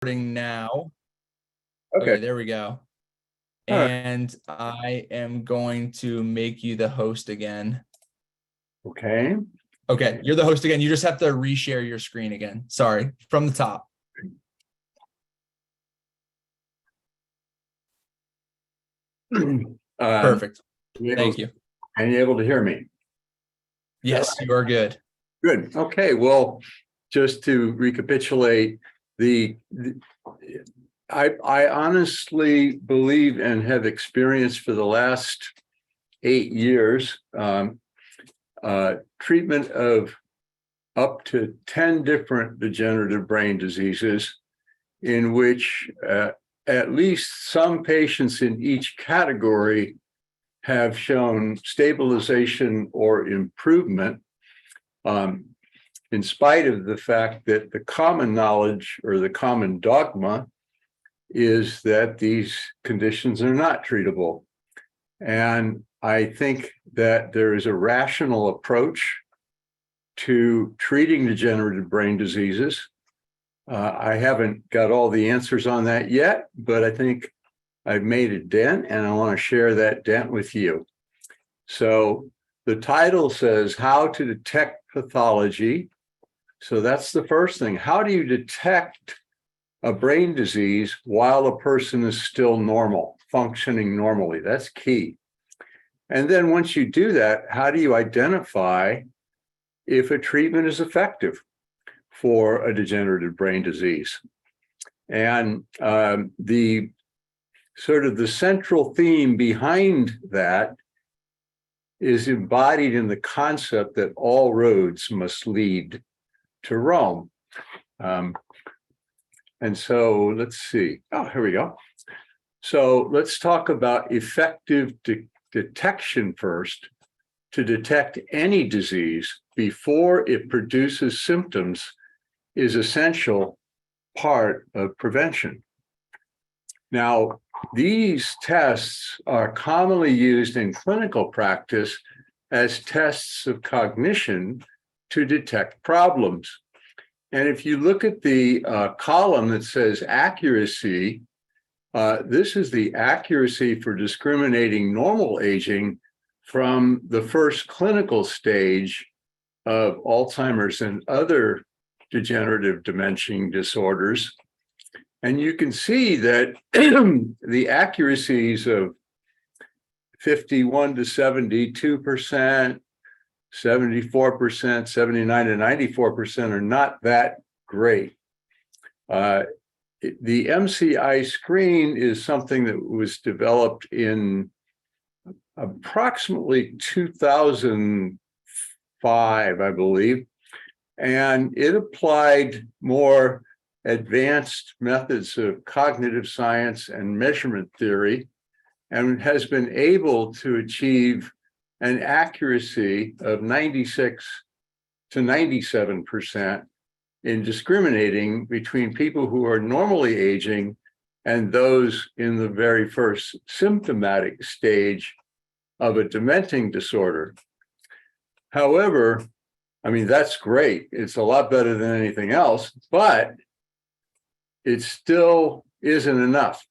Now. Okay, there we go. all right. And I am going to make you the host again. Okay. Okay, you're the host again. You just have to reshare your screen again. Sorry, from the top. Perfect. Thank you. And you're able to hear me? Yes, you are good. Good. Okay. Well, just to recapitulate, I honestly believe and have experienced for the last 8 years treatment of up to 10 different degenerative brain diseases, in which at least some patients in each category have shown stabilization or improvement, in spite of the fact that the common knowledge or the common dogma is that these conditions are not treatable. And I think that there is a rational approach to treating degenerative brain diseases. I haven't got all the answers on that yet, but I think I've made a dent, and I want to share that dent with you. So the title says how to detect pathology. So that's the first thing. How do you detect a brain disease while a person is still normal, functioning normally? That's key. And then once you do that, how do you identify if a treatment is effective for a degenerative brain disease? And the central theme behind that is embodied in the concept that all roads must lead to Rome. And so let's see. Oh, here we go. So let's talk about effective detection first. To detect any disease before it produces symptoms is essential part of prevention. Now, these tests are commonly used in clinical practice as tests of cognition to detect problems. And if you look at the column that says accuracy, this is the accuracy for discriminating normal aging from the first clinical stage of Alzheimer's and other degenerative dementia disorders. And you can see that the accuracies of 51 to 72%, 74%, 79 to 94% are not that great. The MCI screen is something that was developed in approximately 2005, I believe, and it applied more advanced methods of cognitive science and measurement theory, and has been able to achieve an accuracy of 96 to 97% in discriminating between people who are normally aging and those in the very first symptomatic stage of a dementing disorder. However, I mean, that's great. It's a lot better than anything else, but it still isn't enough.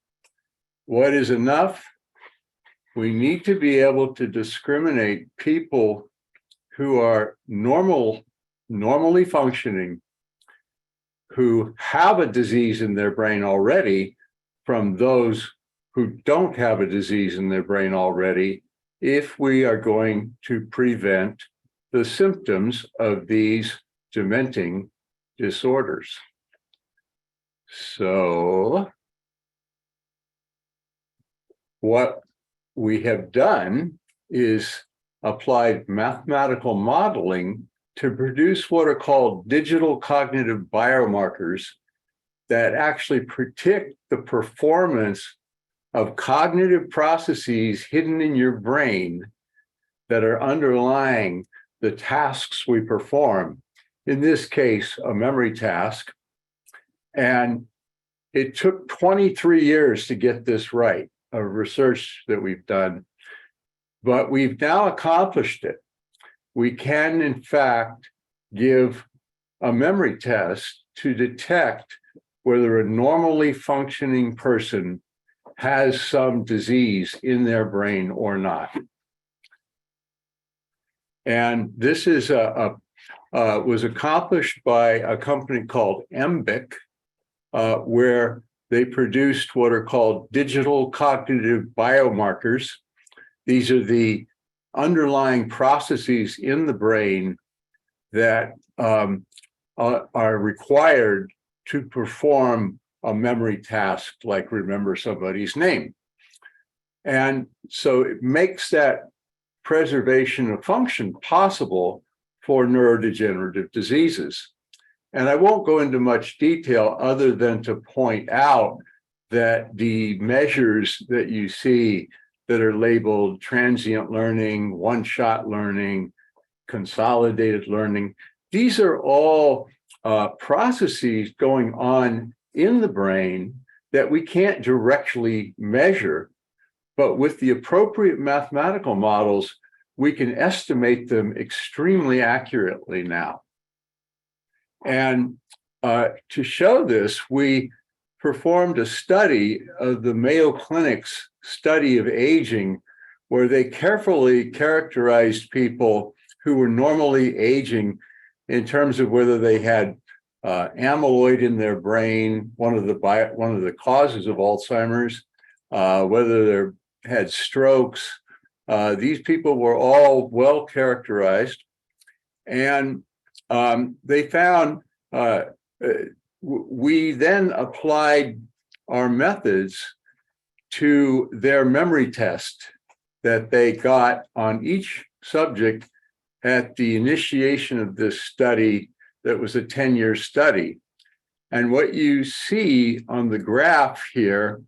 What is enough? We need to be able to discriminate people who are normally functioning, who have a disease in their brain already, from those who don't have a disease in their brain already, if we are going to prevent the symptoms of these dementing disorders. So what we have done is applied mathematical modeling to produce what are called digital cognitive biomarkers that actually predict the performance of cognitive processes hidden in your brain that are underlying the tasks we perform. In this case, a memory task. And it took 23 years to get this right, of research that we've done, but we've now accomplished it. We can, in fact, give a memory test to detect whether a normally functioning person has some disease in their brain or not. And this is was accomplished by a company called MBIC, where they produced what are called digital cognitive biomarkers. These are the underlying processes in the brain that are required to perform a memory task like remember somebody's name. And so it makes that preservation of function possible for neurodegenerative diseases. And I won't go into much detail other than to point out that the measures that you see that are labeled transient learning, one-shot learning, consolidated learning, these are all processes going on in the brain that we can't directly measure, but with the appropriate mathematical models, we can estimate them extremely accurately now. And to show this, we performed a study of the Mayo Clinic's study of aging, where they carefully characterized people who were normally aging in terms of whether they had amyloid in their brain, one of the causes of Alzheimer's, whether they had strokes. These people were all well characterized, and they found we then applied our methods to their memory test that they got on each subject at the initiation of this study that was a 10-year study. And what you see on the graph here,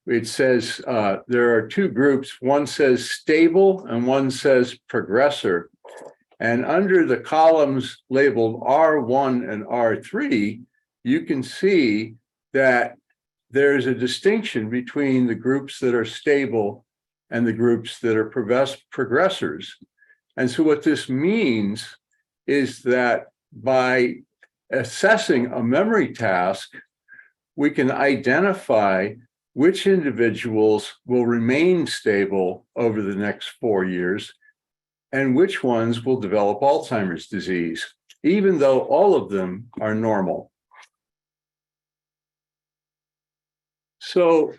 it says there are two groups. One says stable and one says progressor. And under the columns labeled R1 and R3, you can see that there's a distinction between the groups that are stable and the groups that are progressors. And so what this means is that by assessing a memory task, we can identify which individuals will remain stable over the next 4 years and which ones will develop Alzheimer's disease, even though all of them are normal. So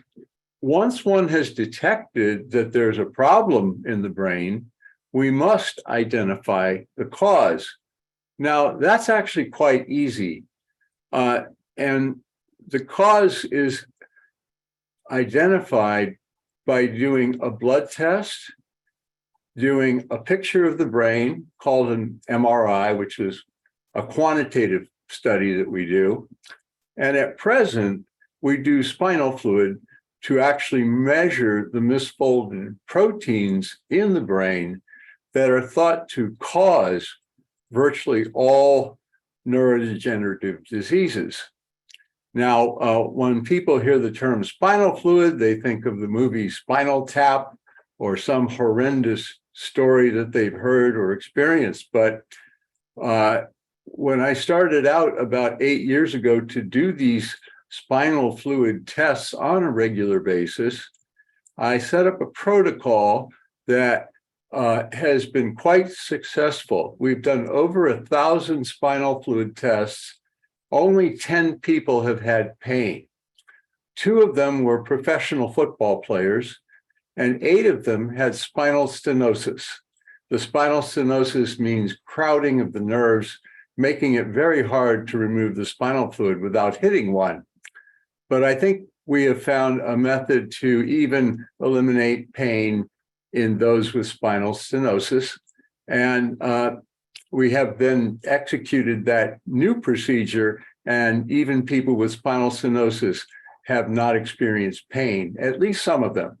once one has detected that there's a problem in the brain, we must identify the cause. Now, that's actually quite easy. And the cause is identified by doing a blood test, doing a picture of the brain called an MRI, which is a quantitative study that we do. And at present, we do spinal fluid to actually measure the misfolded proteins in the brain that are thought to cause virtually all neurodegenerative diseases. Now, when people hear the term spinal fluid, they think of the movie Spinal Tap or some horrendous story that they've heard or experienced. But when I started out about 8 years ago to do these spinal fluid tests on a regular basis, I set up a protocol that has been quite successful. We've done over 1,000 spinal fluid tests. Only 10 people have had pain. 2 of them were professional football players, and 8 of them had spinal stenosis. The spinal stenosis means crowding of the nerves, making it very hard to remove the spinal fluid without hitting one. But I think we have found a method to even eliminate pain in those with spinal stenosis. And we have then executed that new procedure, and even people with spinal stenosis have not experienced pain, at least some of them.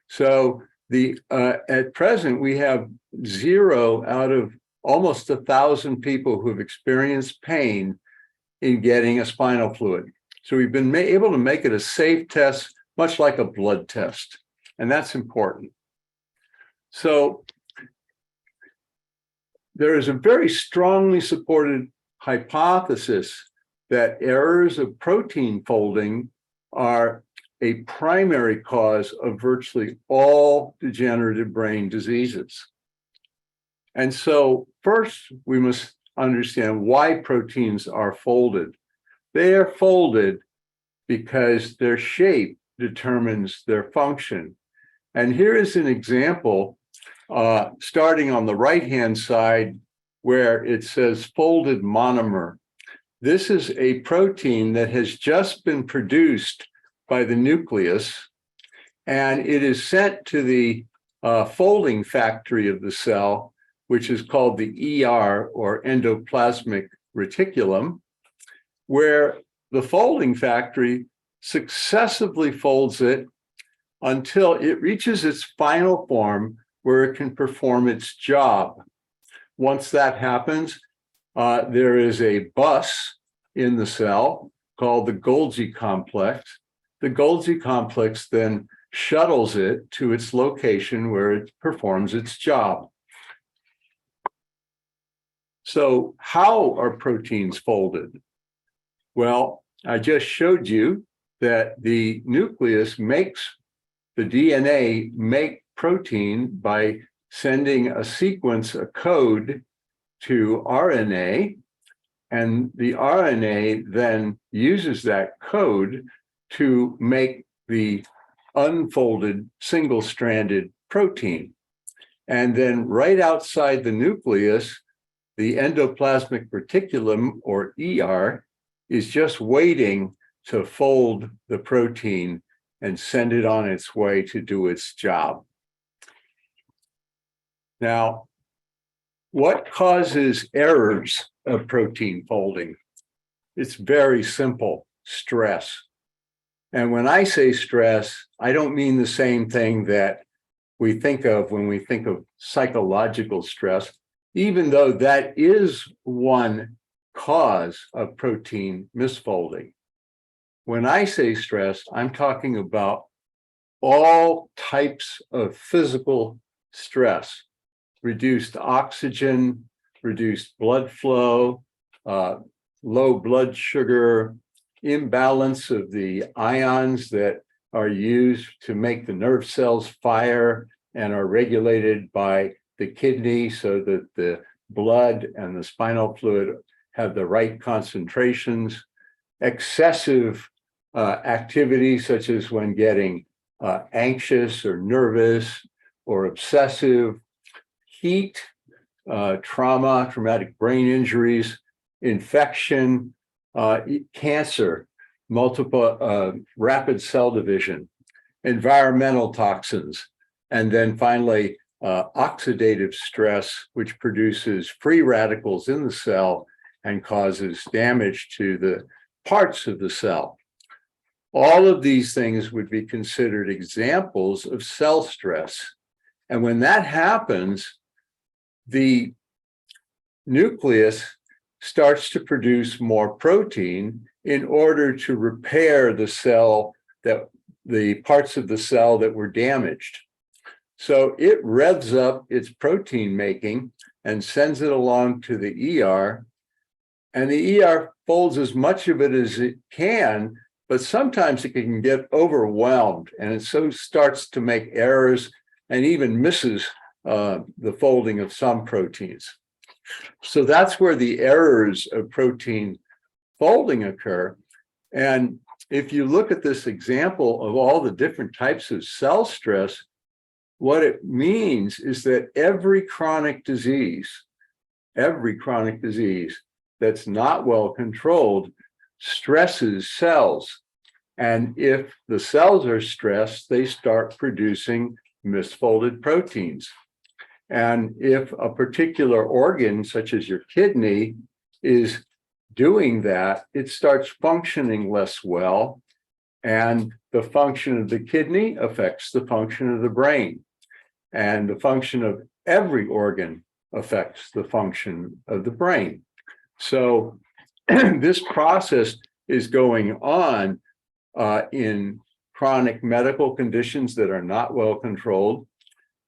So at present, we have 0 out of almost 1,000 people who have experienced pain in getting a spinal fluid. So we've been able to make it a safe test, much like a blood test, and that's important. So there is a very strongly supported hypothesis that errors of protein folding are a primary cause of virtually all degenerative brain diseases. And so first, we must understand why proteins are folded. They are folded because their shape determines their function. And here is an example, starting on the right-hand side, where it says folded monomer. This is a protein that has just been produced by the nucleus, and it is sent to the folding factory of the cell, which is called the ER, or endoplasmic reticulum, where the folding factory successively folds it until it reaches its final form where it can perform its job. Once that happens, there is a bus in the cell called the Golgi complex. The Golgi complex then shuttles it to its location where it performs its job. So how are proteins folded? Well, I just showed you that the nucleus makes the DNA make protein by sending a sequence, a code, to RNA, and the RNA then uses that code to make the unfolded single-stranded protein. And then right outside the nucleus, the endoplasmic reticulum, or ER, is just waiting to fold the protein and send it on its way to do its job. Now, what causes errors of protein folding? It's very simple: stress. And when I say stress, I don't mean the same thing that we think of when we think of psychological stress, even though that is one cause of protein misfolding. When I say stress, I'm talking about all types of physical stress: reduced oxygen, reduced blood flow, low blood sugar, imbalance of the ions that are used to make the nerve cells fire and are regulated by the kidney so that the blood and the spinal fluid have the right concentrations, excessive activity, such as when getting anxious or nervous or obsessive, heat, trauma, traumatic brain injuries, infection, cancer, multiple rapid cell division, environmental toxins, and then finally oxidative stress, which produces free radicals in the cell and causes damage to the parts of the cell. All of these things would be considered examples of cell stress. And when that happens, the nucleus starts to produce more protein in order to repair the cell, that the parts of the cell that were damaged. So it revs up its protein making and sends it along to the ER, and the ER folds as much of it as it can, but sometimes it can get overwhelmed, and it so starts to make errors and even misses the folding of some proteins. So that's where the errors of protein folding occur. And if you look at this example of all the different types of cell stress, what it means is that every chronic disease that's not well controlled stresses cells. And if the cells are stressed, they start producing misfolded proteins. And if a particular organ, such as your kidney, is doing that, it starts functioning less well. And the function of the kidney affects the function of the brain. And the function of every organ affects the function of the brain. So this process is going on in chronic medical conditions that are not well controlled,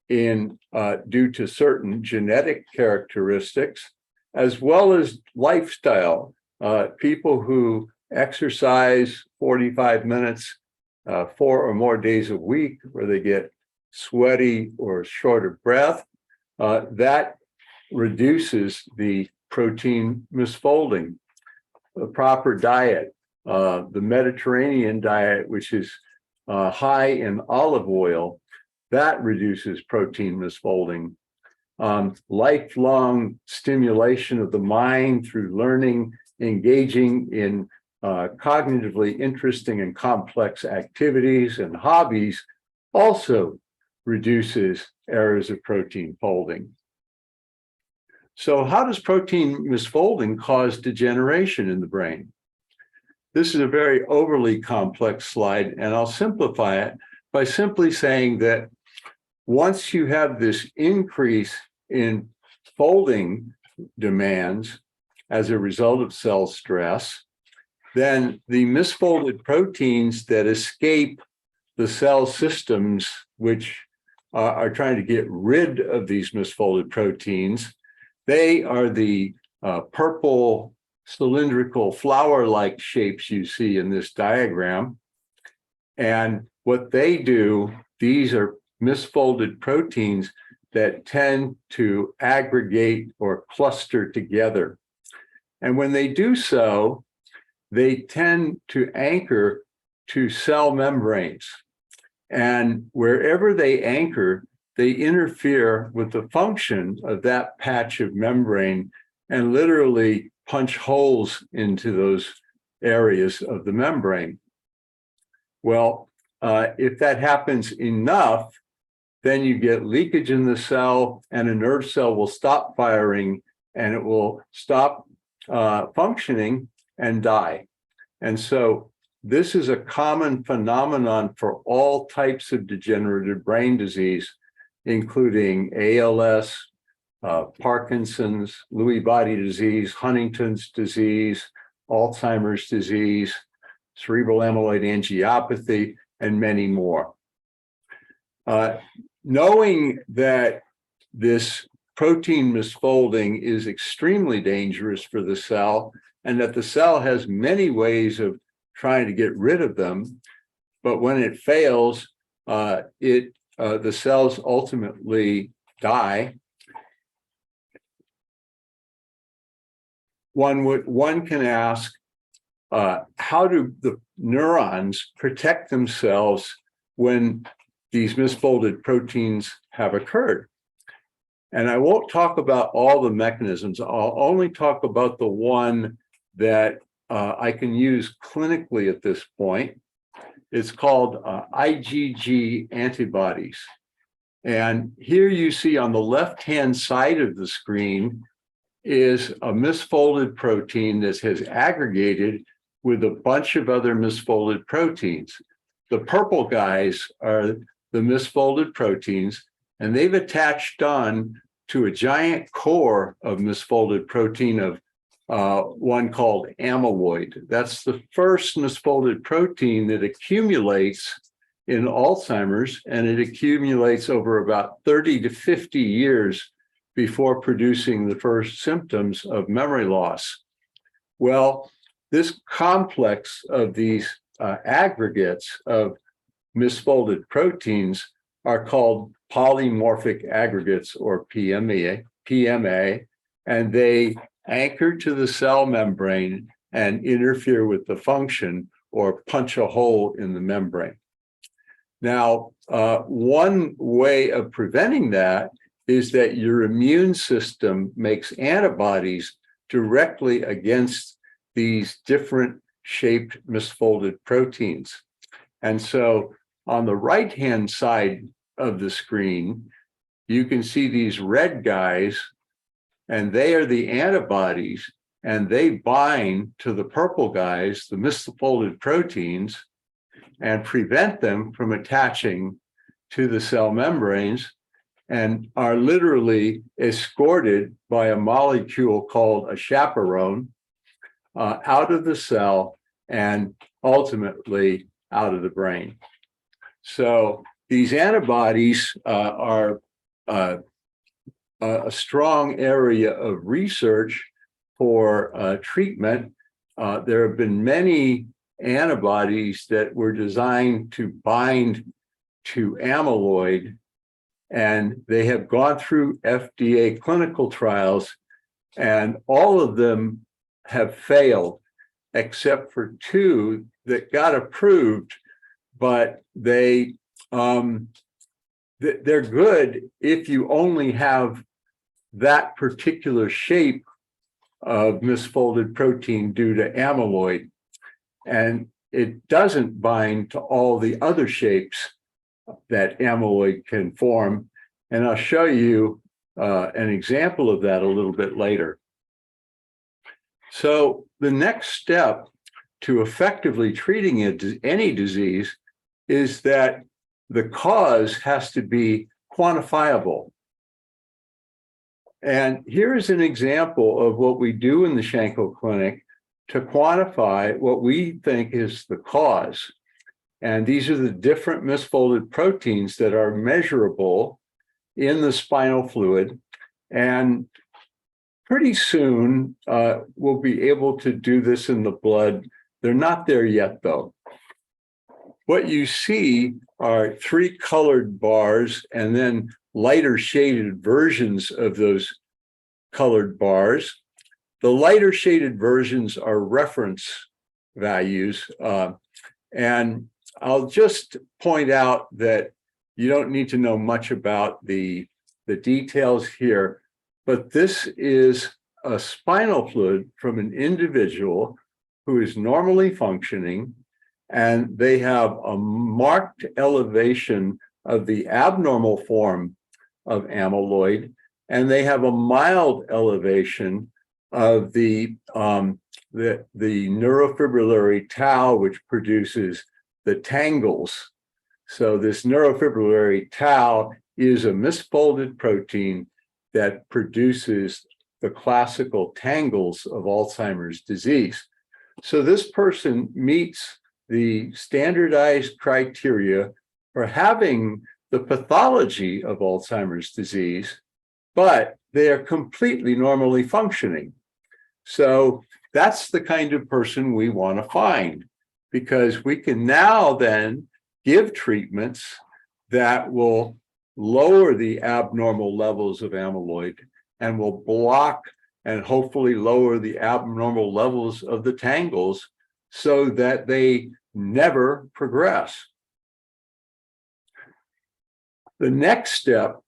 due to certain genetic characteristics, as well as lifestyle. people who exercise 45 minutes, 4 or more days a week, where they get sweaty or short of breath, that reduces the protein misfolding. The proper diet, the Mediterranean diet, which is high in olive oil, that reduces protein misfolding. Lifelong stimulation of the mind through learning, engaging in cognitively interesting and complex activities and hobbies also reduces errors of protein folding. So how does protein misfolding cause degeneration in the brain? This is a very overly complex slide, and I'll simplify it by simply saying that once you have this increase in folding demands as a result of cell stress, then the misfolded proteins that escape the cell systems, which are trying to get rid of these misfolded proteins, they are the purple cylindrical flower-like shapes you see in this diagram. And what they do, these are misfolded proteins that tend to aggregate or cluster together. And when they do so, they tend to anchor to cell membranes. And wherever they anchor, they interfere with the function of that patch of membrane and literally punch holes into those areas of the membrane. Well, if that happens enough, then you get leakage in the cell, and a nerve cell will stop firing, and it will stop functioning and die. And so this is a common phenomenon for all types of degenerative brain disease, including ALS, Parkinson's, Lewy body disease, Huntington's disease, Alzheimer's disease, cerebral amyloid angiopathy, and many more. Knowing that this protein misfolding is extremely dangerous for the cell, and that the cell has many ways of trying to get rid of them, but when it fails, the cells ultimately die. One can ask, how do the neurons protect themselves when these misfolded proteins have occurred? And I won't talk about all the mechanisms. I'll only talk about the one that I can use clinically at this point. It's called IgG antibodies. And here you see on the left-hand side of the screen is a misfolded protein that has aggregated with a bunch of other misfolded proteins. The purple guys are the misfolded proteins, and they've attached on to a giant core of misfolded protein of one called amyloid. That's the first misfolded protein that accumulates in Alzheimer's, and it accumulates over about 30 to 50 years before producing the first symptoms of memory loss. Well, this complex of these aggregates of misfolded proteins are called polymorphic aggregates, or PMA, and they anchor to the cell membrane and interfere with the function or punch a hole in the membrane. Now, one way of preventing that is that your immune system makes antibodies directly against these different shaped misfolded proteins. And so on the right-hand side of the screen, you can see these red guys, and they are the antibodies, and they bind to the purple guys, the misfolded proteins, and prevent them from attaching to the cell membranes, and are literally escorted by a molecule called a chaperone out of the cell and ultimately out of the brain. So these antibodies are a strong area of research for treatment, there have been many antibodies that were designed to bind to amyloid, and they have gone through FDA clinical trials, and all of them have failed, except for two that got approved, but they're good if you only have that particular shape of misfolded protein due to amyloid, and it doesn't bind to all the other shapes that amyloid can form. And I'll show you an example of that a little bit later. So the next step to effectively treating any disease is that the cause has to be quantifiable. And here is an example of what we do in the Shankle clinic to quantify what we think is the cause. And these are the different misfolded proteins that are measurable in the spinal fluid. And pretty soon, we'll be able to do this in the blood. They're not there yet, though. What you see are 3 colored bars and then lighter shaded versions of those colored bars. The lighter shaded versions are reference values. And I'll just point out that you don't need to know much about the details here, but this is a spinal fluid from an individual who is normally functioning, and they have a marked elevation of the abnormal form of amyloid, and they have a mild elevation of the neurofibrillary tau, which produces the tangles. So this neurofibrillary tau is a misfolded protein that produces the classical tangles of Alzheimer's disease. So this person meets the standardized criteria for having the pathology of Alzheimer's disease, but they are completely normally functioning. So that's the kind of person we want to find, because we can now then give treatments that will lower the abnormal levels of amyloid and will block and hopefully lower the abnormal levels of the tangles so that they never progress. The next step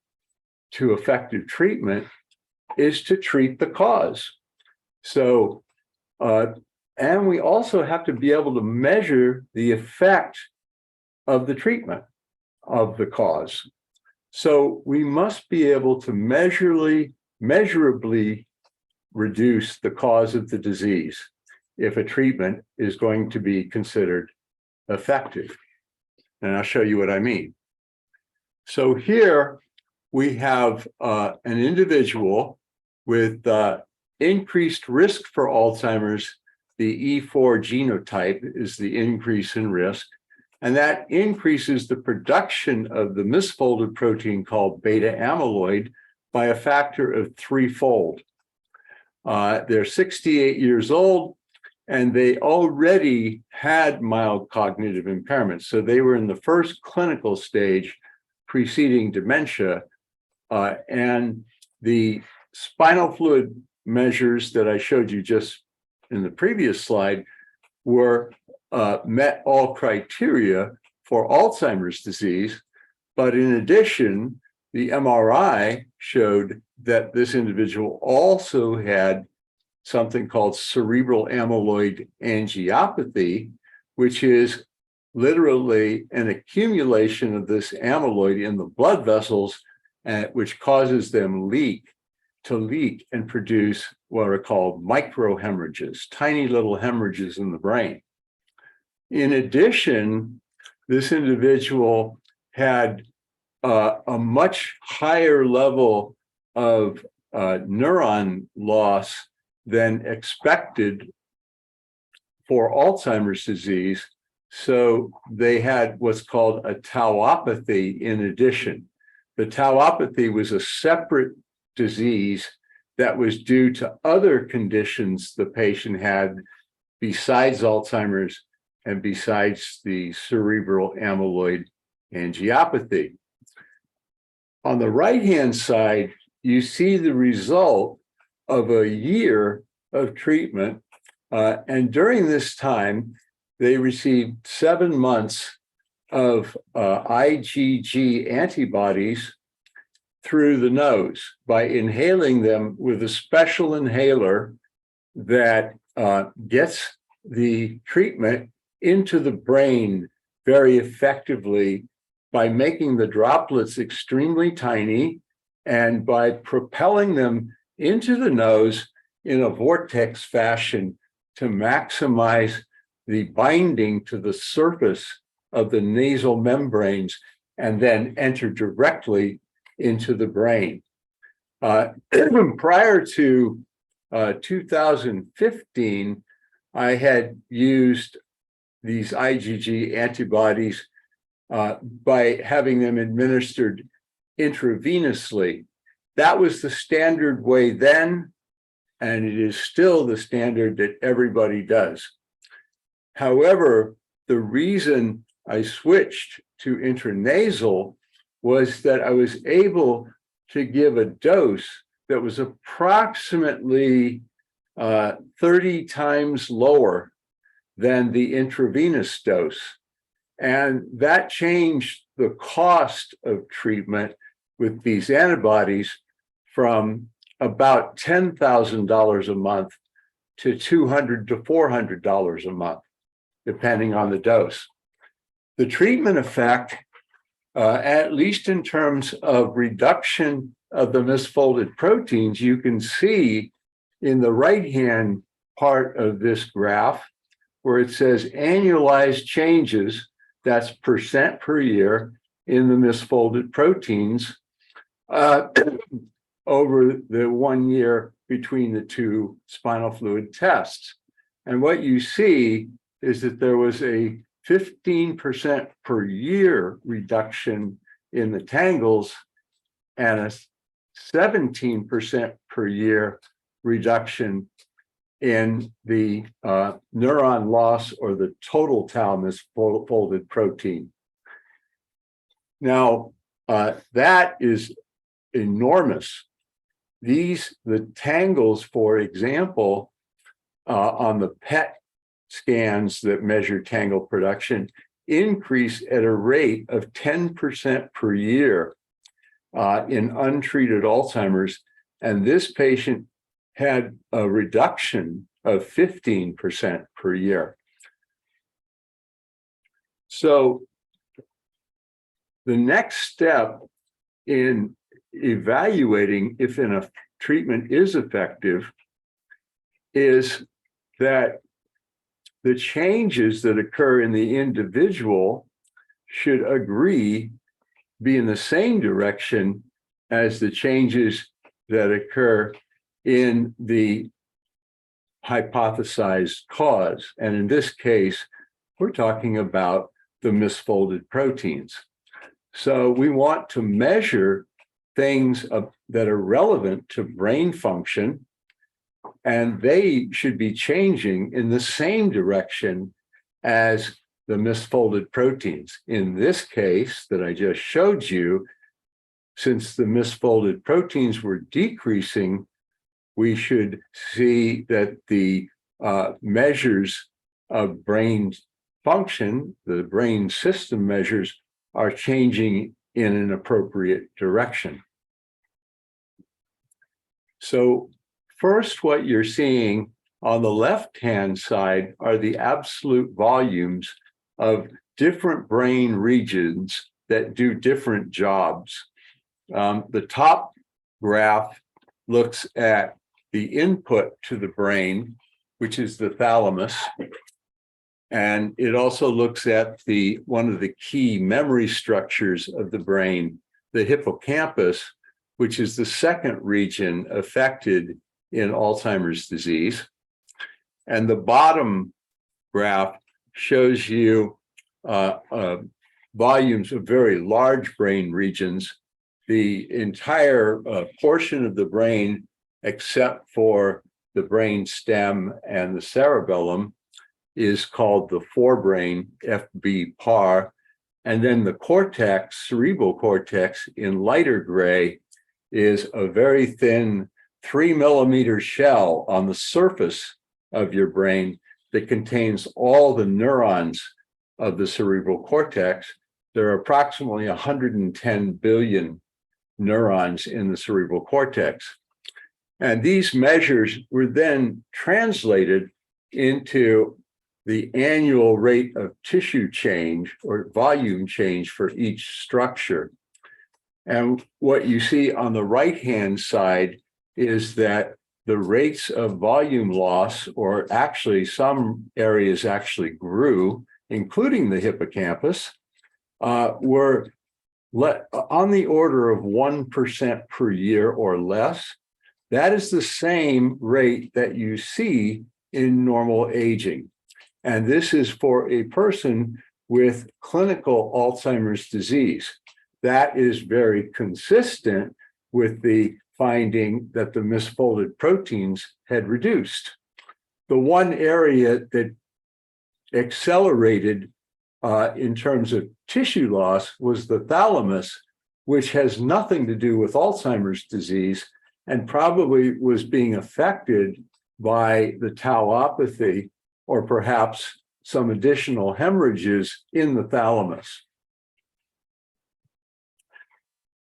to effective treatment is to treat the cause. So, and we also have to be able to measure the effect of the treatment of the cause. So we must be able to measurably reduce the cause of the disease if a treatment is going to be considered effective. And I'll show you what I mean. So here we have an individual with increased risk for Alzheimer's. The E4 genotype is the increase in risk, and that increases the production of the misfolded protein called beta amyloid by a factor of 3-fold. They're 68 years old, and they already had mild cognitive impairment. So they were in the first clinical stage preceding dementia, and the spinal fluid measures that I showed you just in the previous slide were met all criteria for Alzheimer's disease. But in addition, the MRI showed that this individual also had something called cerebral amyloid angiopathy, which is literally an accumulation of this amyloid in the blood vessels, which causes them to leak and produce what are called microhemorrhages, tiny little hemorrhages in the brain. In addition, this individual had a much higher level of neuron loss than expected for Alzheimer's disease. So they had what's called a tauopathy in addition. The tauopathy was a separate disease that was due to other conditions the patient had besides Alzheimer's and besides the cerebral amyloid angiopathy. On the right-hand side, you see the result of a year of treatment. And during this time, they received 7 months of IgG antibodies through the nose by inhaling them with a special inhaler that gets the treatment into the brain very effectively by making the droplets extremely tiny and by propelling them into the nose in a vortex fashion to maximize the binding to the surface of the nasal membranes and then enter directly into the brain. Prior to 2015, I had used these IgG antibodies by having them administered intravenously. That was the standard way then, and it is still the standard that everybody does. However, the reason I switched to intranasal was that I was able to give a dose that was approximately 30 times lower than the intravenous dose. And that changed the cost of treatment with these antibodies from about $10,000 a month to $200 to $400 a month, depending on the dose. The treatment effect, at least in terms of reduction of the misfolded proteins, you can see in the right-hand part of this graph where it says annualized changes, that's percent per year in the misfolded proteins over the 1 year between the two spinal fluid tests. And what you see is that there was a 15% per year reduction in the tangles and a 17% per year reduction in the neuron loss or the total tau misfolded protein. Now, that is enormous. The tangles, for example, on the PET scans that measure tangle production increase at a rate of 10% per year in untreated Alzheimer's. And this patient had a reduction of 15% per year. So the next step in evaluating if a treatment is effective is that the changes that occur in the individual should be in the same direction as the changes that occur in the hypothesized cause. And in this case, we're talking about the misfolded proteins. So we want to measure things that are relevant to brain function, and they should be changing in the same direction as the misfolded proteins. In this case that I just showed you, since the misfolded proteins were decreasing, we should see that the measures of brain function, the brain system measures, are changing in an appropriate direction. So first, what you're seeing on the left-hand side are the absolute volumes of different brain regions that do different jobs. The top graph looks at the input to the brain, which is the thalamus. And it also looks at one of the key memory structures of the brain, the hippocampus, which is the second region affected in Alzheimer's disease. And the bottom graph shows you volumes of very large brain regions. The entire portion of the brain, except for the brain stem and the cerebellum, is called the forebrain, FB par, and then the cortex, cerebral cortex, in lighter gray, is a very thin 3 millimeter shell on the surface of your brain that contains all the neurons of the cerebral cortex. There are approximately 110 billion neurons in the cerebral cortex. And these measures were then translated into the annual rate of tissue change or volume change for each structure. And what you see on the right-hand side is that the rates of volume loss, or actually some areas actually grew, including the hippocampus, were on the order of 1% per year or less. That is the same rate that you see in normal aging. And this is for a person with clinical Alzheimer's disease. That is very consistent with the finding that the misfolded proteins had reduced. The one area that accelerated in terms of tissue loss was the thalamus, which has nothing to do with Alzheimer's disease and probably was being affected by the tauopathy or perhaps some additional hemorrhages in the thalamus.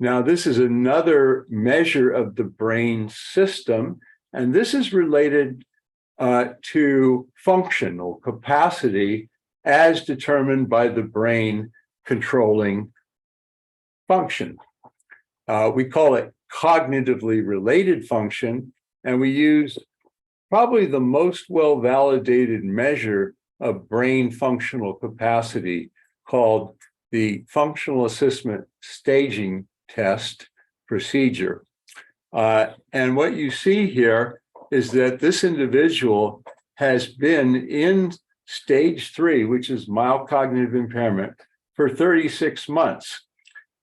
Now, this is another measure of the brain system, and this is related to functional capacity as determined by the brain controlling function. We call it cognitively related function, and we use probably the most well-validated measure of brain functional capacity called the Functional Assessment Staging Test procedure. And what you see here is that this individual has been in stage 3, which is mild cognitive impairment, for 36 months.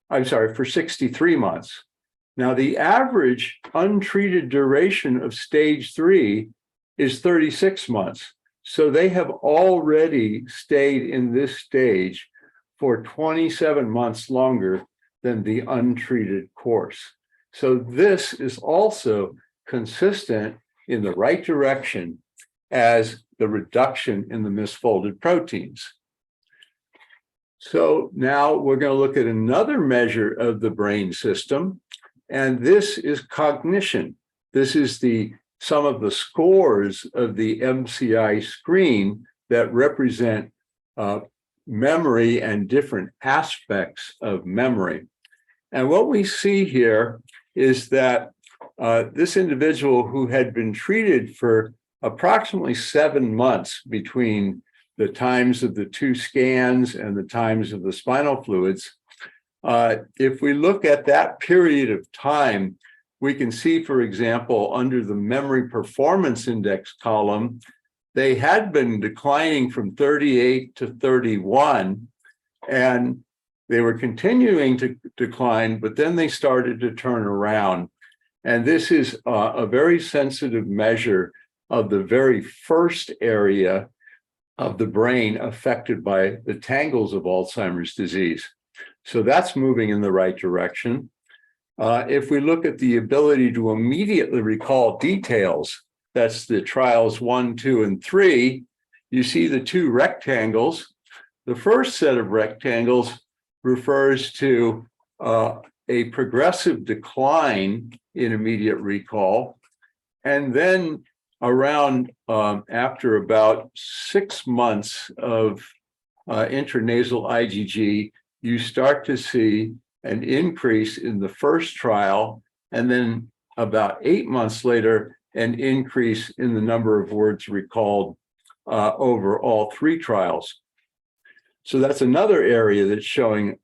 I'm sorry, for 63 months. Now, the average untreated duration of stage 3 is 36 months. So they have already stayed in this stage for 27 months longer than the untreated course. So this is also consistent in the right direction as the reduction in the misfolded proteins. So now we're going to look at another measure of the brain system, and this is cognition. This is some of the scores of the MCI screen that represent memory and different aspects of memory. And what we see here is that this individual, who had been treated for approximately 7 months between the times of the 2 scans and the times of the spinal fluids, if we look at that period of time, we can see, for example, under the memory performance index column, they had been declining from 38 to 31, and they were continuing to decline, but then they started to turn around. And this is a very sensitive measure of the very first area of the brain affected by the tangles of Alzheimer's disease. So that's moving in the right direction. If we look at the ability to immediately recall details, that's the trials 1, 2, and 3, you see the 2 rectangles. The first set of rectangles refers to a progressive decline in immediate recall. And then around after about 6 months of intranasal IgG, you start to see an increase in the first trial, and then about 8 months later, an increase in the number of words recalled over all 3 trials. So that's another area that's showing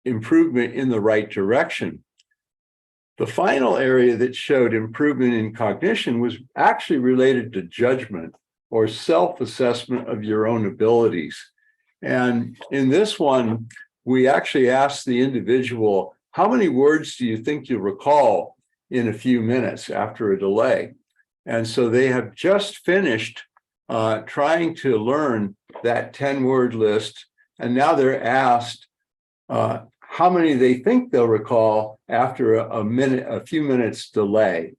improvement in the right direction. The final area that showed improvement in cognition was actually related to judgment or self-assessment of your own abilities. And in this one, we actually asked the individual, how many words do you think you'll recall in a few minutes after a delay? And so they have just finished trying to learn that 10-word list. And now they're asked how many they think they'll recall after a few minutes delay.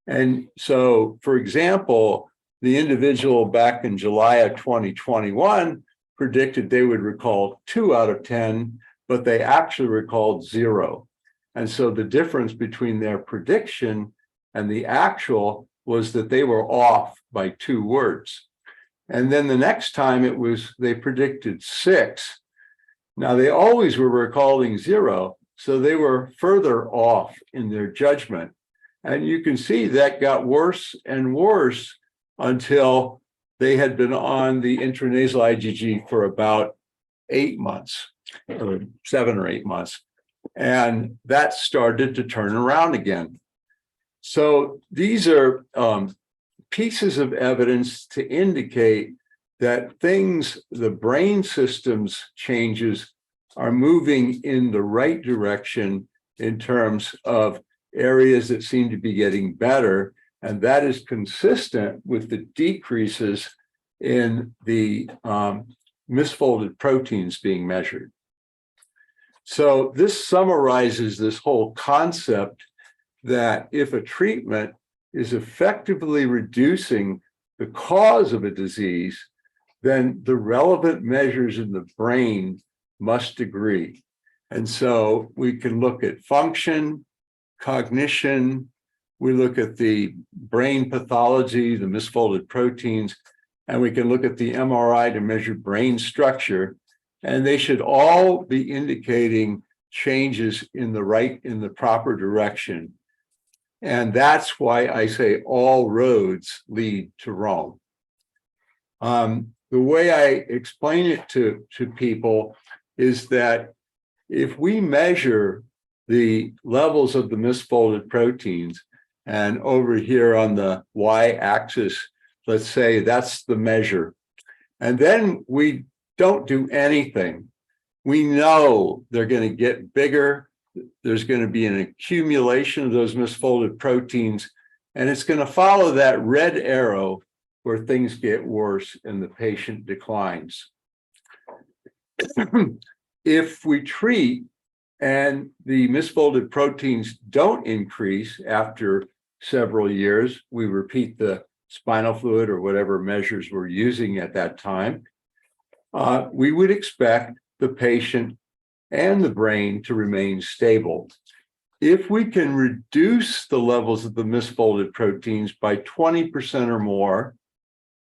And so, for example, the individual back in July of 2021 predicted they would recall 2 out of 10, but they actually recalled 0. And so the difference between their prediction and the actual was that they were off by 2 words. And then the next time they predicted 6. Now they always were recalling 0, so they were further off in their judgment. And you can see that got worse and worse until they had been on the intranasal IgG for about 8 months, or 7 or 8 months. And that started to turn around again. So these are pieces of evidence to indicate that the brain systems changes are moving in the right direction in terms of areas that seem to be getting better. And that is consistent with the decreases in the misfolded proteins being measured. So this summarizes this whole concept that if a treatment is effectively reducing the cause of a disease, then the relevant measures in the brain must agree. And so we can look at function, cognition, we look at the brain pathology, the misfolded proteins, and we can look at the MRI to measure brain structure. And they should all be indicating changes in the proper direction. And that's why I say all roads lead to Rome. The way I explain it to people is that if we measure the levels of the misfolded proteins, and over here on the y-axis, let's say that's the measure, and then we don't do anything, we know they're going to get bigger. There's going to be an accumulation of those misfolded proteins, and it's going to follow that red arrow where things get worse and the patient declines. If we treat and the misfolded proteins don't increase after several years, we repeat the spinal fluid or whatever measures we're using at that time, we would expect the patient and the brain to remain stable. If we can reduce the levels of the misfolded proteins by 20% or more,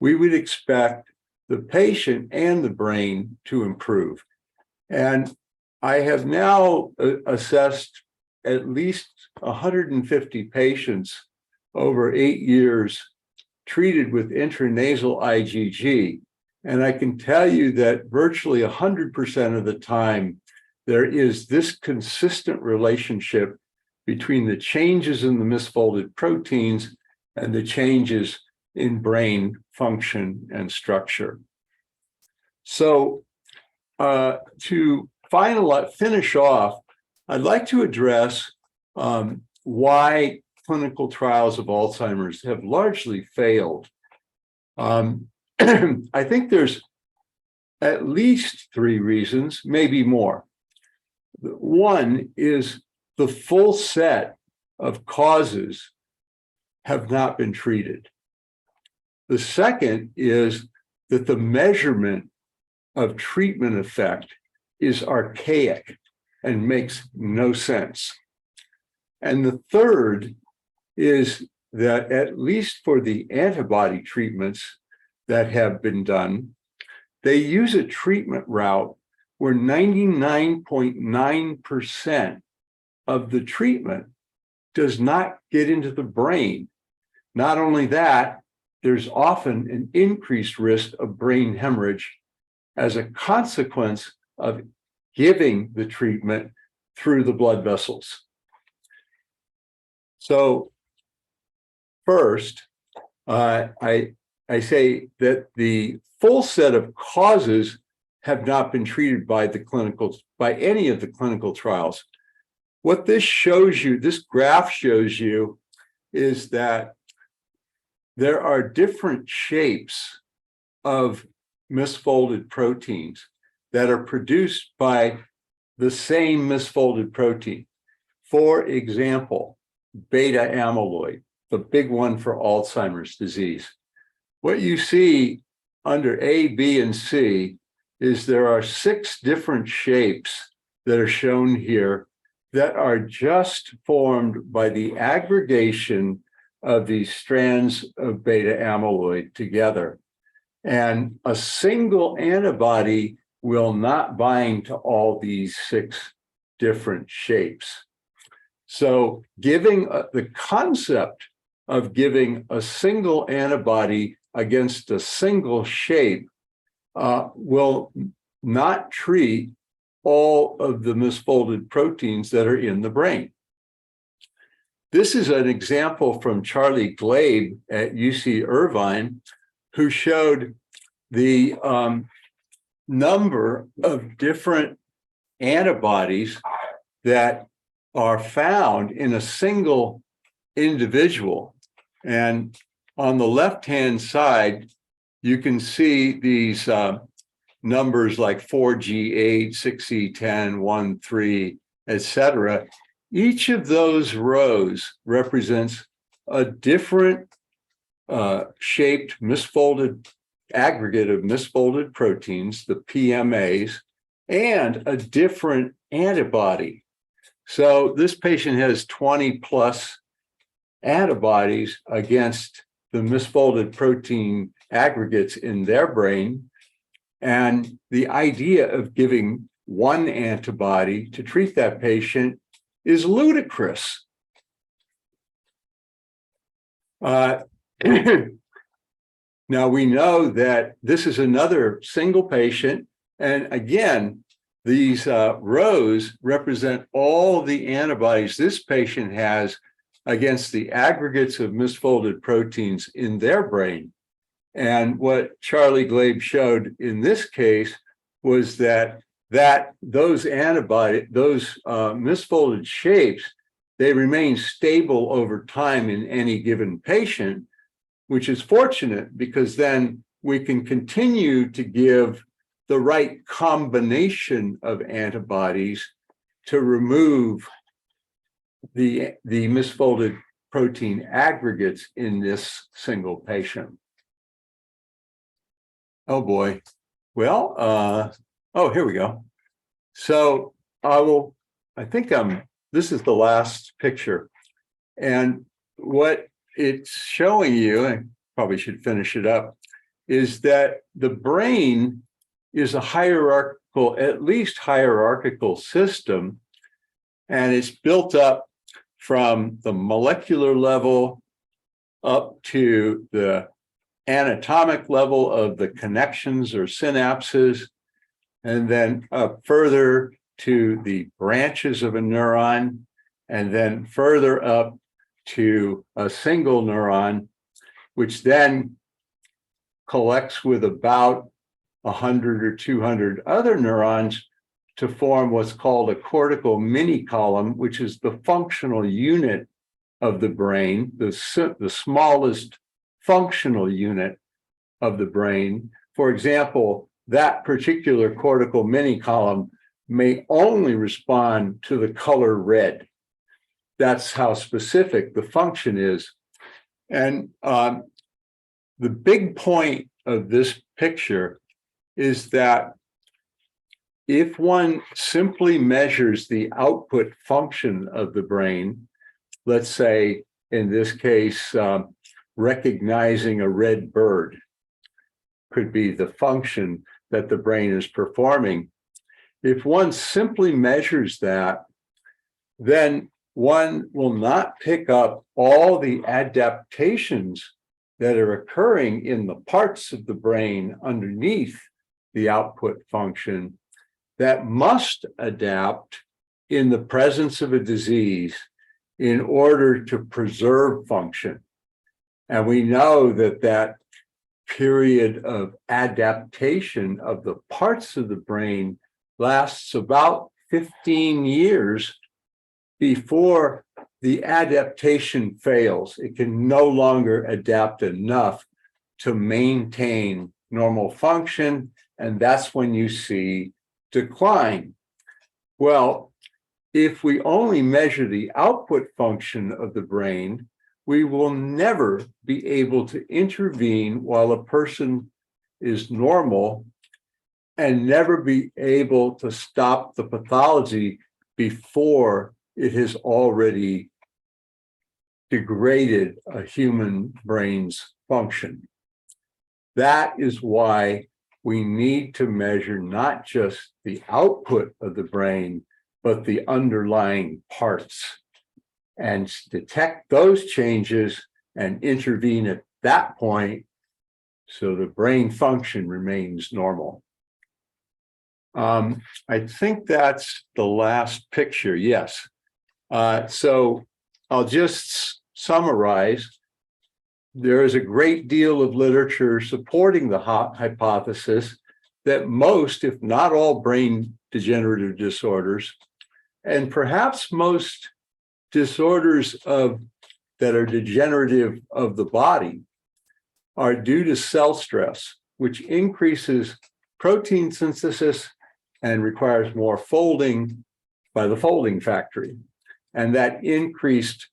we would expect the patient and the brain to improve. And I have now assessed at least 150 patients over 8 years treated with intranasal IgG. And I can tell you that virtually 100% of the time, there is this consistent relationship between the changes in the misfolded proteins and the changes in brain function and structure. So to finish off, I'd like to address why clinical trials of Alzheimer's have largely failed. I think there's at least 3 reasons, maybe more. One is the full set of causes have not been treated. The second is that the measurement of treatment effect is archaic and makes no sense. And the third is that at least for the antibody treatments that have been done, they use a treatment route where 99.9% of the treatment does not get into the brain. Not only that, there's often an increased risk of brain hemorrhage as a consequence of giving the treatment through the blood vessels. So first, I say that the full set of causes have not been treated by any of the clinical trials. What this shows you, this graph shows you, is that there are different shapes of misfolded proteins that are produced by the same misfolded protein. For example, beta amyloid, the big one for Alzheimer's disease. What you see under A, B, and C is there are 6 different shapes that are shown here that are just formed by the aggregation of these strands of beta amyloid together. And a single antibody will not bind to all these 6 different shapes. So giving the concept of giving a single antibody against a single shape will not treat all of the misfolded proteins that are in the brain. This is an example from Charlie Glabe at UC Irvine, who showed the number of different antibodies that are found in a single individual. And on the left-hand side, you can see these numbers like 4G8, 6E10, 1, 3, etc. Each of those rows represents a different shaped misfolded aggregate of misfolded proteins, the PMAs, and a different antibody. So this patient has 20 plus antibodies against the misfolded protein aggregates in their brain. And the idea of giving one antibody to treat that patient is ludicrous. Now we know that this is another single patient. And again, these rows represent all the antibodies this patient has against the aggregates of misfolded proteins in their brain. And what Charlie Glabe showed in this case was that those misfolded shapes, they remain stable over time in any given patient, which is fortunate because then we can continue to give the right combination of antibodies to remove the misfolded protein aggregates in this single patient. Oh boy. Well, oh, here we go. So this is the last picture. And what it's showing you, I probably should finish it up, is that the brain is a hierarchical, at least hierarchical system, and it's built up from the molecular level up to the anatomic level of the connections or synapses, and then up further to the branches of a neuron, and then further up to a single neuron, which then collects with about 100 or 200 other neurons to form what's called a cortical mini column, which is the functional unit of the brain, the smallest functional unit of the brain. For example, that particular cortical mini column may only respond to the color red. That's how specific the function is. And the big point of this picture is that if one simply measures the output function of the brain, let's say in this case, recognizing a red bird could be the function that the brain is performing. If one simply measures that, then one will not pick up all the adaptations that are occurring in the parts of the brain underneath the output function that must adapt in the presence of a disease in order to preserve function. And we know that that period of adaptation of the parts of the brain lasts about 15 years before the adaptation fails. It can no longer adapt enough to maintain normal function, and that's when you see decline. Well, if we only measure the output function of the brain, we will never be able to intervene while a person is normal and never be able to stop the pathology before it has already degraded a human brain's function. That is why we need to measure not just the output of the brain, but the underlying parts, and detect those changes and intervene at that point so the brain function remains normal. I think that's the last picture, yes. So I'll just summarize. There is a great deal of literature supporting the hypothesis that most, if not all, brain degenerative disorders, and perhaps most disorders that are degenerative of the body, are due to cell stress, which increases protein synthesis and requires more folding by the folding factory. And that increased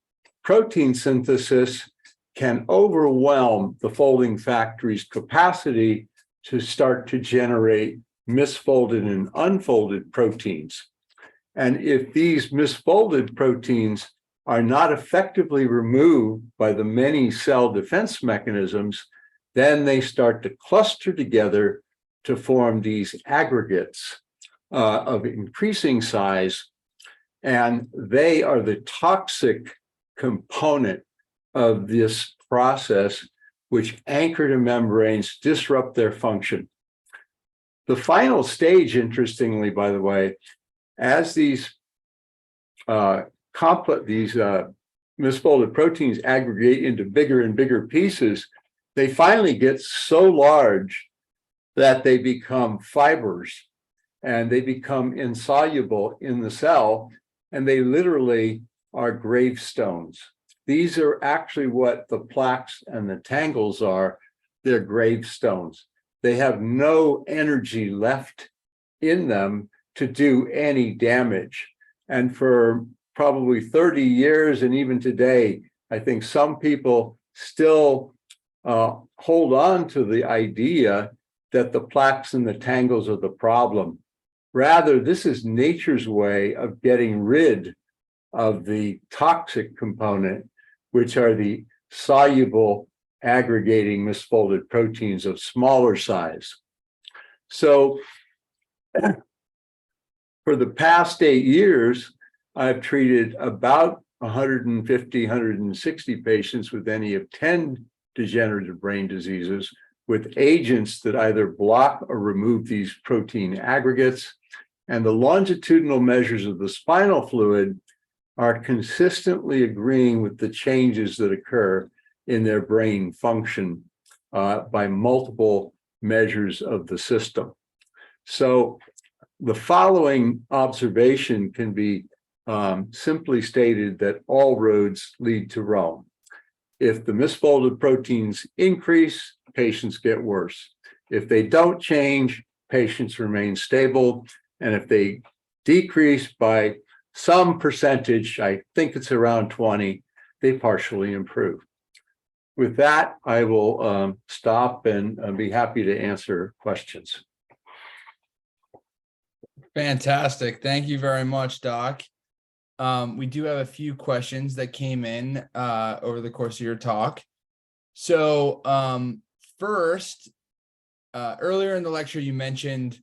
protein synthesis can overwhelm the folding factory's capacity to start to generate misfolded and unfolded proteins. And if these misfolded proteins are not effectively removed by the many cell defense mechanisms, then they start to cluster together to form these aggregates of increasing size, and they are the toxic component of this process, which anchor to membranes, disrupt their function. The final stage, interestingly, by the way, as these misfolded proteins aggregate into bigger and bigger pieces, they finally get so large that they become fibers and they become insoluble in the cell, and they literally are gravestones. These are actually what the plaques and the tangles are. They're gravestones. They have no energy left in them to do any damage. And for probably 30 years, and even today, I think some people still hold on to the idea that the plaques and the tangles are the problem. Rather, this is nature's way of getting rid of the toxic component, which are the soluble aggregating misfolded proteins of smaller size. So for the past 8 years, I've treated about 150, 160 patients with any of 10 degenerative brain diseases with agents that either block or remove these protein aggregates. And the longitudinal measures of the spinal fluid are consistently agreeing with the changes that occur in their brain function by multiple measures of the system. So the following observation can be simply stated that all roads lead to Rome. If the misfolded proteins increase, patients get worse. If they don't change, patients remain stable. And if they decrease by some percentage, I think it's around 20, they partially improve. With that, I will stop and be happy to answer questions. Fantastic. Thank you very much, Doc. We do have a few questions that came in over the course of your talk. So first, earlier in the lecture, you mentioned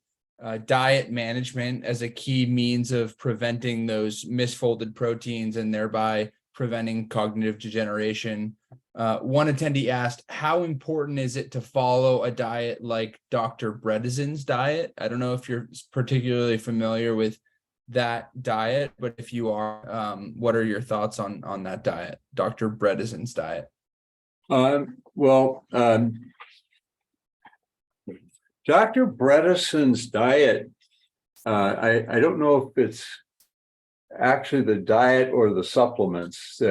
diet management as a key means of preventing those misfolded proteins and thereby preventing cognitive degeneration. One attendee asked, how important is it to follow a diet like Dr. Bredesen's diet? I don't know if you're particularly familiar with that diet, but if you are, what are your thoughts on that diet, Dr. Bredesen's diet? Dr. Bredesen's diet, I don't know if it's actually the diet or the supplements,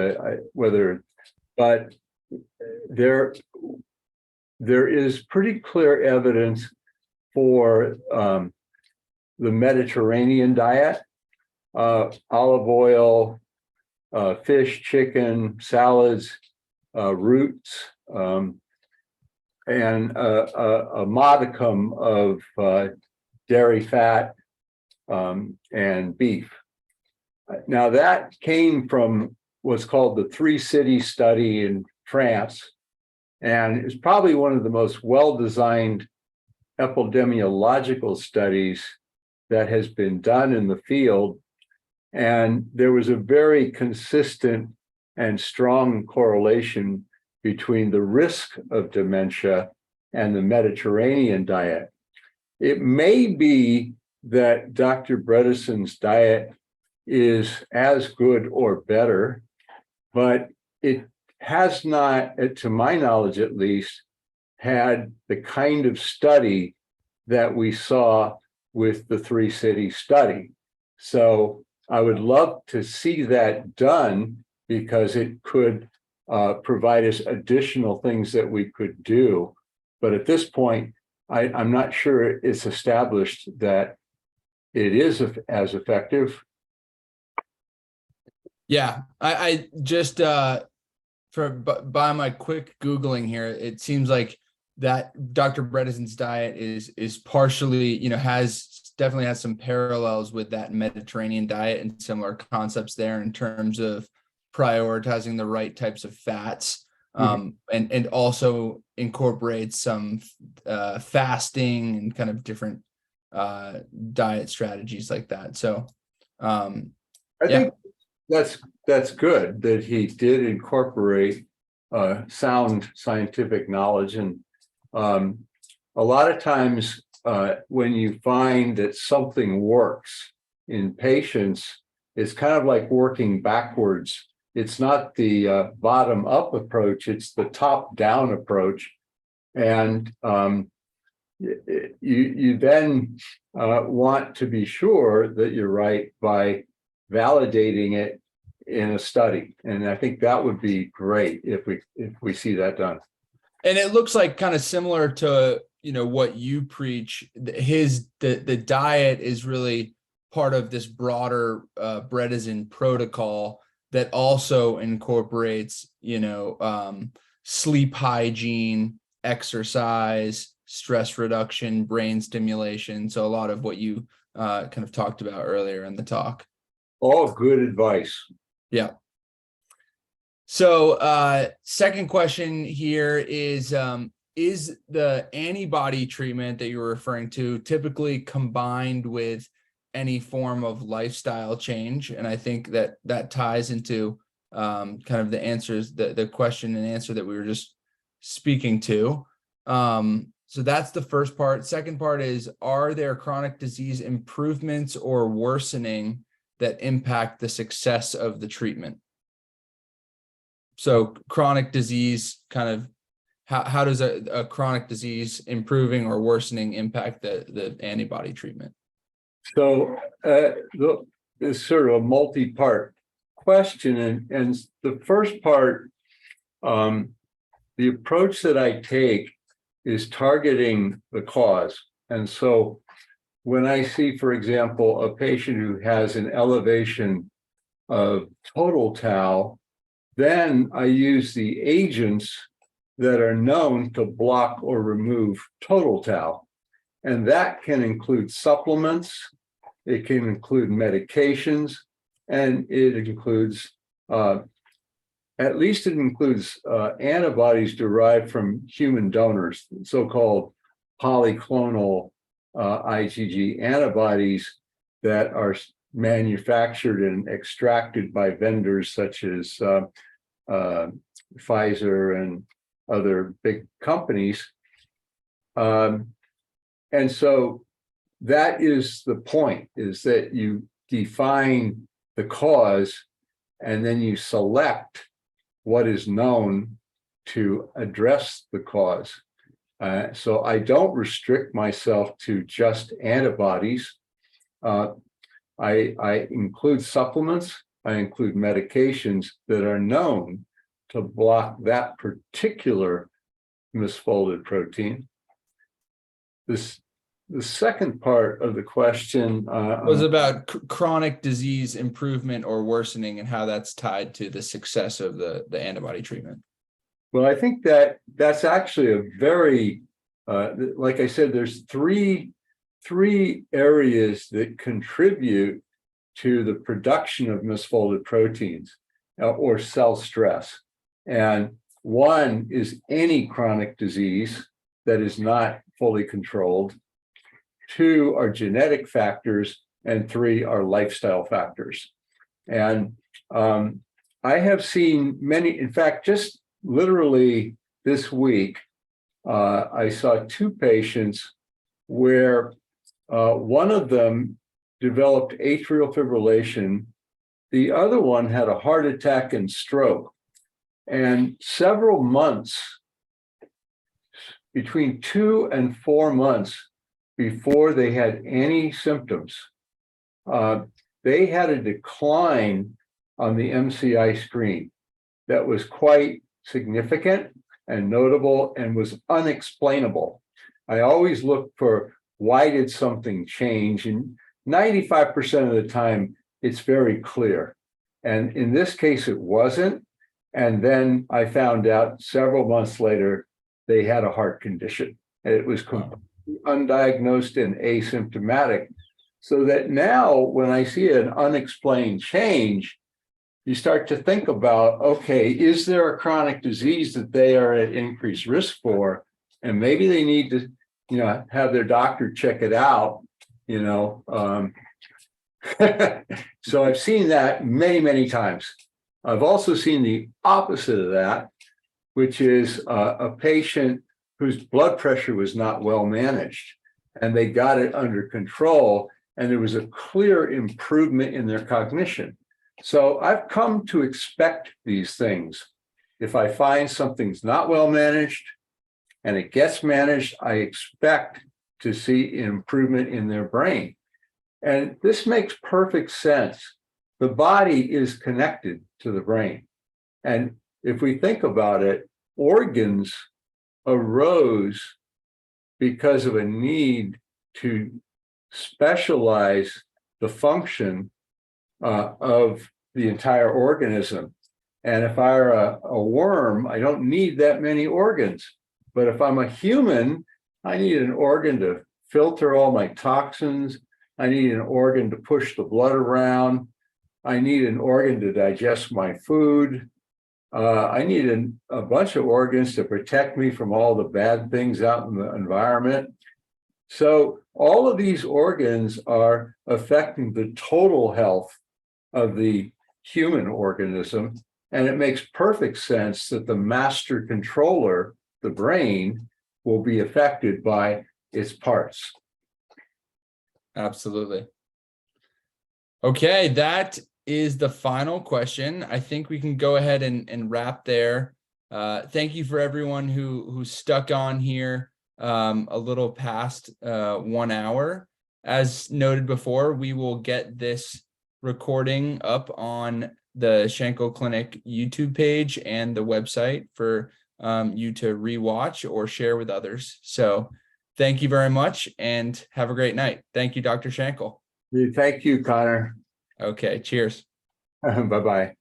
but there is pretty clear evidence for the Mediterranean diet, olive oil, fish, chicken, salads, roots, and a modicum of dairy fat and beef. Now that came from what's called the 3-city study in France, and it's probably one of the most well-designed epidemiological studies that has been done in the field. And there was a very consistent and strong correlation between the risk of dementia and the Mediterranean diet. It may be that Dr. Bredesen's diet is as good or better, but it has not, to my knowledge at least, had the kind of study that we saw with the 3-city study. So I would love to see that done, because it could provide us additional things that we could do. But at this point, I'm not sure it's established that it is as effective. Yeah, I just by my quick Googling here, it seems like that Dr. Bredesen's diet is partially, definitely has some parallels with that Mediterranean diet and similar concepts there in terms of prioritizing the right types of fats, and also incorporates some fasting and kind of different diet strategies like that. So I think that's good that he did incorporate sound scientific knowledge. And a lot of times when you find that something works in patients, it's kind of like working backwards. It's not the bottom up approach, it's the top down approach. And you then want to be sure that you're right by validating it in a study. And I think that would be great if we see that done. And it looks like kind of similar to, what you preach. The diet is really part of this broader Bredesen protocol that also incorporates, sleep hygiene, exercise, stress reduction, brain stimulation. So a lot of what you kind of talked about earlier in the talk. All good advice. Yeah. So second question here is the antibody treatment that you're referring to typically combined with any form of lifestyle change? And I think that ties into kind of the answers, the question and answer that we were just speaking to. So that's the first part. Second part is, are there chronic disease improvements or worsening that impact the success of the treatment? So chronic disease, kind of how does a chronic disease improving or worsening impact the antibody treatment? So it's sort of a multi-part question. And the first part, the approach that I take is targeting the cause. And so when I see, for example, a patient who has an elevation of total tau, then I use the agents that are known to block or remove total tau. And that can include supplements, it can include medications, and it includes, at least it includes antibodies derived from human donors, so-called polyclonal IgG antibodies that are manufactured and extracted by vendors such as Pfizer and other big companies. And so that is the point, is that you define the cause and then you select what is known to address the cause. So I don't restrict myself to just antibodies. I include supplements, I include medications that are known to block that particular misfolded protein. The second part of the question was about chronic disease improvement or worsening and how that's tied to the success of the antibody treatment. Well, I think that's actually a very, like I said, there's three areas that contribute to the production of misfolded proteins or cell stress. And one is any chronic disease that is not fully controlled. Two are genetic factors, and three are lifestyle factors. And I have seen many, in fact, just literally this week, I saw two patients where one of them developed atrial fibrillation. The other one had a heart attack and stroke. And several months, between 2 and 4 months before they had any symptoms, they had a decline on the MCI screen that was quite significant and notable and was unexplainable. I always look for why did something change, and 95% of the time it's very clear. And in this case, it wasn't. And then I found out several months later they had a heart condition. And it was completely undiagnosed and asymptomatic. So that now when I see an unexplained change, you start to think about, okay, is there a chronic disease that they are at increased risk for? And maybe they need to, have their doctor check it out, So I've seen that many, many times. I've also seen the opposite of that, which is a patient whose blood pressure was not well managed, and they got it under control, and there was a clear improvement in their cognition. So I've come to expect these things. If I find something's not well managed and it gets managed, I expect to see improvement in their brain. And this makes perfect sense. The body is connected to the brain. And if we think about it, organs arose because of a need to specialize the function of the entire organism. And if I'm a worm, I don't need that many organs. But if I'm a human, I need an organ to filter all my toxins. I need an organ to push the blood around. I need an organ to digest my food. I need a bunch of organs to protect me from all the bad things out in the environment. So all of these organs are affecting the total health of the human organism. And it makes perfect sense that the master controller, the brain, will be affected by its parts. Absolutely. Okay, that is the final question. I think we can go ahead and wrap there. Thank you for everyone who stuck on here a little past 1 hour. As noted before, we will get this recording up on the Shankle Clinic YouTube page and the website for you to rewatch or share with others. So thank you very much and have a great night. Thank you, Dr. Shankle. Thank you, Connor. Okay, cheers. Bye-bye.